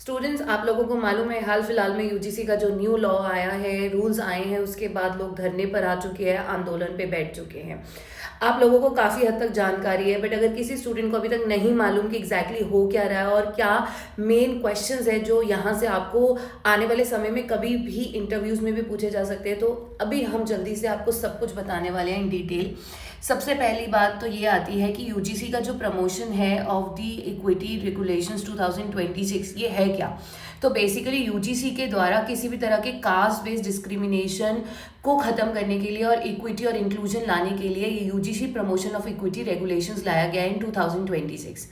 Students, आप लोगों को मालूम है हाल फिलहाल में यूजीसी का जो न्यू लॉ आया है, रूल्स आए हैं, उसके बाद लोग धरने पर आ चुके हैं, आंदोलन पे बैठ चुके हैं। आप लोगों को काफ़ी हद तक जानकारी है, बट अगर किसी स्टूडेंट को अभी तक नहीं मालूम कि एग्जैक्टली हो क्या रहा है और क्या मेन क्वेश्चंस है जो यहाँ से आपको आने वाले समय में कभी भी इंटरव्यूज़ में भी पूछे जा सकते हैं, तो अभी हम जल्दी से आपको सब कुछ बताने वाले हैं इन डिटेल। सबसे पहली बात तो ये आती है कि यूजीसी का जो प्रमोशन है ऑफ द इक्विटी रेगुलेशंस 2026, ये है क्या। तो बेसिकली यूजीसी के द्वारा किसी भी तरह के कास्ट बेस्ड डिस्क्रिमिनेशन को ख़त्म करने के लिए और इक्विटी और इंक्लूजन लाने के लिए ये UGC promotion of equity regulations लाया गया है इन 2026।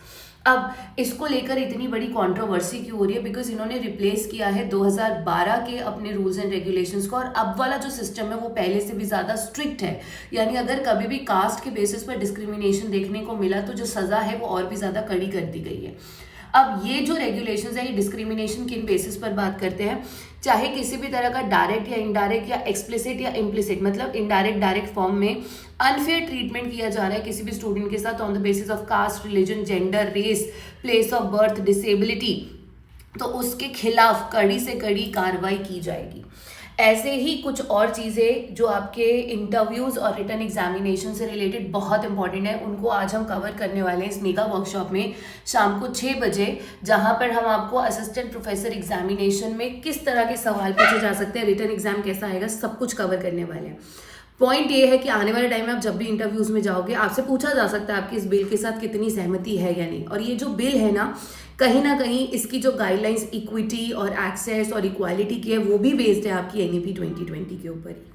अब इसको लेकर इतनी बड़ी कंट्रोवर्सी क्यों हो रही है, बिकॉज इन्होंने रिप्लेस किया है 2012 के अपने रूल्स एंड रेगुलेशंस को, और अब वाला जो सिस्टम है वो पहले से भी ज़्यादा स्ट्रिक्ट है। यानी अगर कभी भी कास्ट के बेसिस पर डिस्क्रिमिनेशन देखने को मिला तो जो सज़ा है वो और भी ज़्यादा कड़ी कर दी गई है। अब ये जो रेगुलेशंस है, ये डिस्क्रिमिनेशन किन बेसिस पर बात करते हैं, चाहे किसी भी तरह का डायरेक्ट या इनडायरेक्ट या एक्सप्लिसिट या इम्प्लिसिट, मतलब इनडायरेक्ट डायरेक्ट फॉर्म में अनफेयर ट्रीटमेंट किया जा रहा है किसी भी स्टूडेंट के साथ on the basis of caste, religion, gender, race, place of birth, disability, तो उसके खिलाफ कड़ी से कड़ी कार्रवाई की जाएगी। ऐसे ही कुछ और चीज़ें जो आपके इंटरव्यूज़ और रिटन एग्जामिनेशन से रिलेटेड बहुत इंपॉर्टेंट है, उनको आज हम कवर करने वाले हैं इस मेगा वर्कशॉप में शाम को 6 बजे, जहां पर हम आपको असिस्टेंट प्रोफेसर एग्जामिनेशन में किस तरह के सवाल पूछे जा सकते हैं, रिटन एग्जाम कैसा आएगा, सब कुछ कवर करने वाले हैं। पॉइंट ये है कि आने वाले टाइम में आप जब भी इंटरव्यूज में जाओगे आपसे पूछा जा सकता है आपकी इस बिल के साथ कितनी सहमति है या नहीं। और ये जो बिल है ना कहीं इसकी जो गाइडलाइंस इक्विटी और एक्सेस और इक्वालिटी की है वो भी बेस्ड है आपकी एनईपी 2020 के ऊपर ही।